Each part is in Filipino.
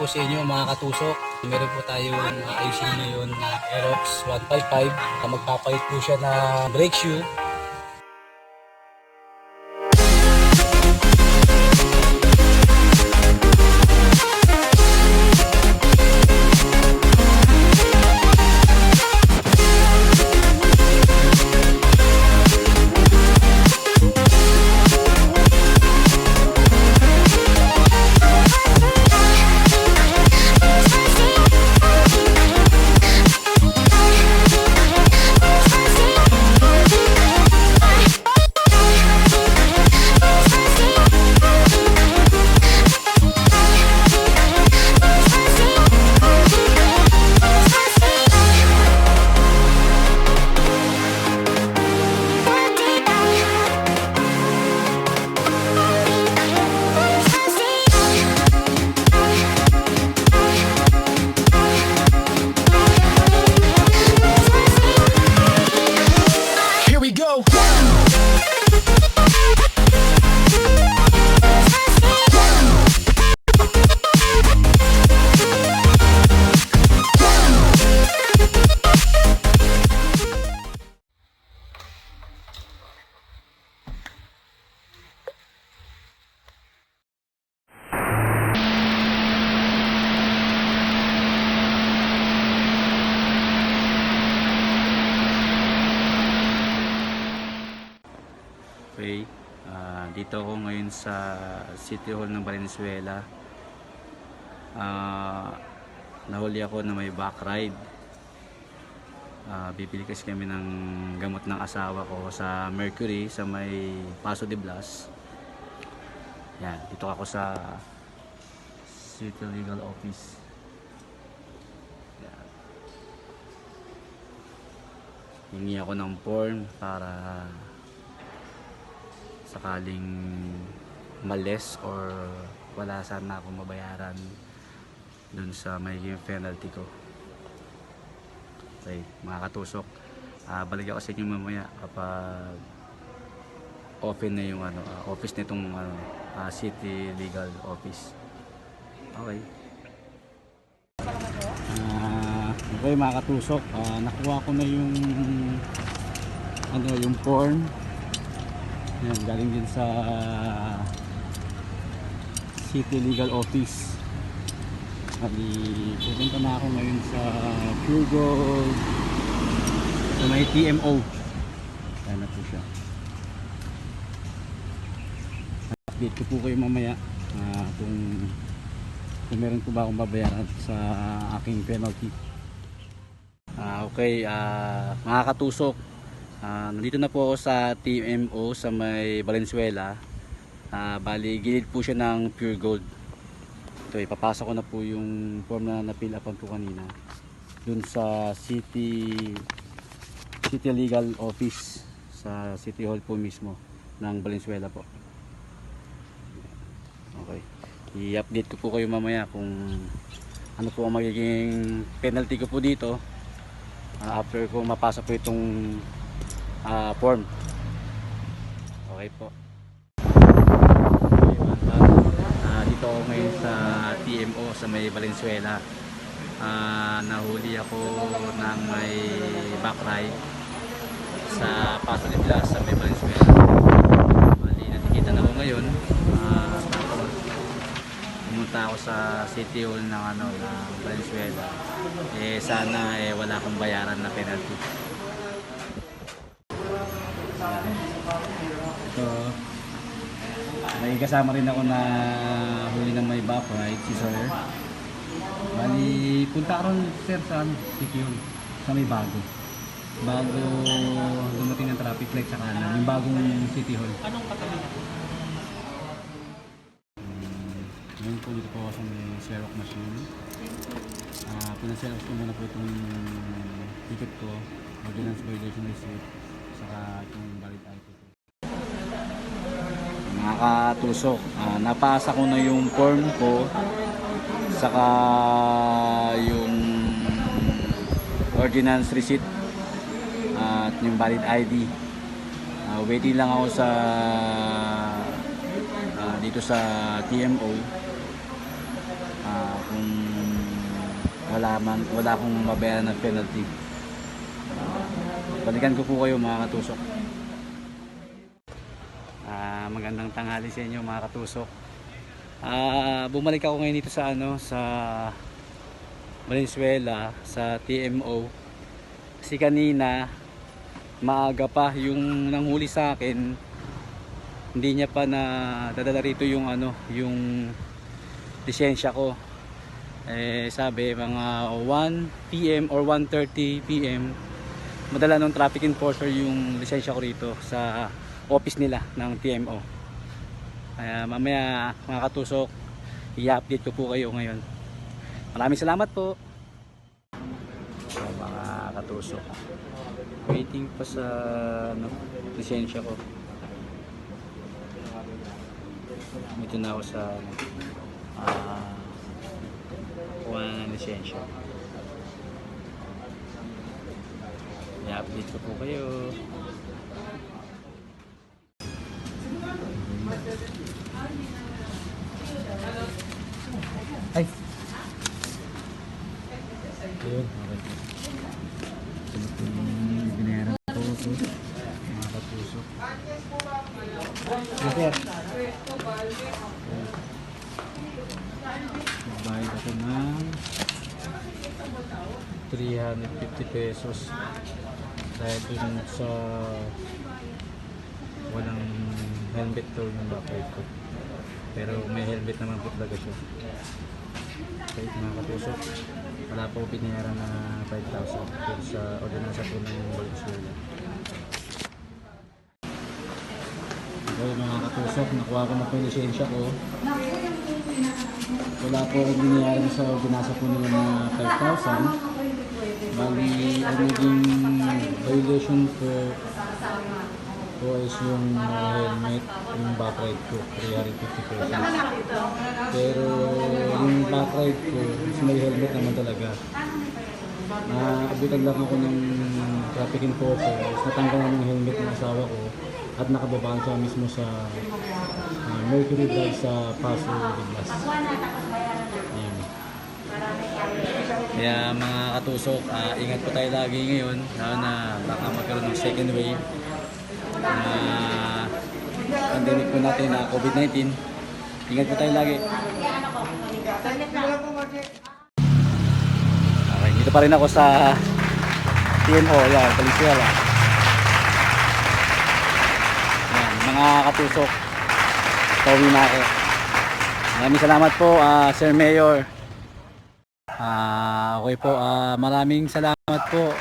sa inyo mga katusok. Meron po tayong ayusin ngayon na Aerox 155. Magpapalit po siya ng brake shoe. Okay, dito ako ngayon sa City Hall ng Valenzuela. Nahuli ako na may back ride. Bibili kasi kami ng gamot ng asawa ko sa Mercury sa may Paso de Blas. Yan, dito ako sa City Legal Office. Yan. Hingi ako ng form para sakaling males or wala sana akong mabayaran dun sa magiging penalty ko. Okay, mga katusok, balik ako sa inyo mamaya kapag open na yung office nitong City Legal Office. Okay. Okay mga katusok, nakuha ko na yung yung form. Yan, galing din sa City Legal Office. Pupunta na ako ngayon sa Pure Gold sa may TMO. Ayan na po siya. Update ko po kayo mamaya kung meron po ba akong babayaran sa aking penalty. Okay, mga katusok, nandito na po ako sa TMO sa may Valenzuela. Bali gilid po siya ng Pure Gold. Ito, ipapasa ko na po yung form na na-fill upan po kanina dun sa City Legal Office sa City Hall po mismo ng Valenzuela po. Okay, i-update ko po kayo mamaya kung ano po ang magiging penalty ko po dito after ko mapasa po itong form. Okay po. Dito ako ngayon sa TMO sa may Valenzuela. Nahuli ako ng may back ride sa Paso de Blas sa may Valenzuela. Bali, natikitan ako ngayon. Tapos pumunta ako sa City Hall ng ng Valenzuela. Sana wala akong bayaran na penalty. Ito, may kasama rin ako na huli ng may back ride, si Sir. Bali, punta ka rin sir sa City Hall, sa may bago dumating ng traffic light sa kanan, yung bagong City Hall. Anong katabi na po? Ngayon po dito po ako sa may Xerox machine. Pinaxerox ko muna po itong ticket ko, ordinance violation receipt, saka itong valid ID ko. Mga katusok, napasa ko na yung form ko, saka yung ordinance receipt at yung valid ID. Waiting lang ako sa dito sa TMO kung wala akong mabayaran ng penalty. Balikan ko po kayo mga katusok. Magandang tanghali sa inyo mga katusok. Bumalik ako ngayon dito sa sa Valenzuela sa TMO. Kasi kanina maaga pa yung nanghuli sa akin, hindi niya pa na dadala rito yung yung lisensya ko. Sabi mga 1 PM or 1:30 PM madala ng traffic enforcer yung lisensya ko rito sa office nila ng TMO. Kaya mamaya mga katusok, i-update ko po kayo ngayon. Maraming salamat po. So, mga katusok, waiting pa sa lisensya ko. Dito na ako sa kuha ng lisensya. I-update ko po kayo. Ay! Ayun, okay. Ito po yung binayaran ko ito. Mga katusok. Sir. Magbayad ako ng 350 pesos dahil dun sa walang helmet daw ng backlight ko, pero may helmet naman po talaga siya. Kaya mga katusok, wala po binayaran na 5,000 pero sa ordinansa po ng Valenzuela. Okay mga katusok, nakuha ko na po yung lisensya ko. Wala po akong binayaran sa ordinansa po nila na 5,000. Bali, ang naging violation po is yung helmet, yung backlight ko, 350 pesos. Pero yung backlight ko, may helmet naman talaga. Naabutan lang ako ng traffic enforcer, natanggal na ng helmet ng asawa ko at nakababaan siya mismo sa Mercury Drive sa Paso, Diglas. Ayan. Kaya mga katusok, ingat po tayo lagi ngayon, lalo na baka magkaroon ng second wave na pandemic po natin na COVID-19. Ingat po tayo lagi. Okay, dito pa rin ako sa TMO, yan, Valenzuela. Yan, mga katusok, pauwi na ako. Maraming salamat po, Sir Mayor. Okay po, maraming salamat po,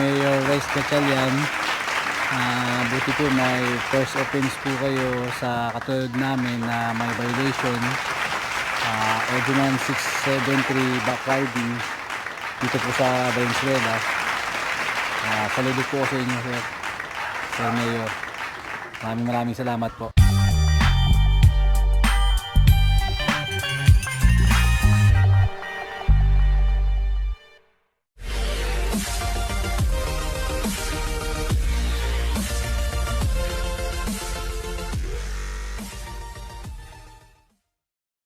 Mayor Reyes Gatchalian. Buti po may first offense po kayo sa katulad namin na may violation, Ordinance 673 backriding dito po sa Valenzuela. Saludo po sa inyo, Sir Mayor. Maraming salamat po.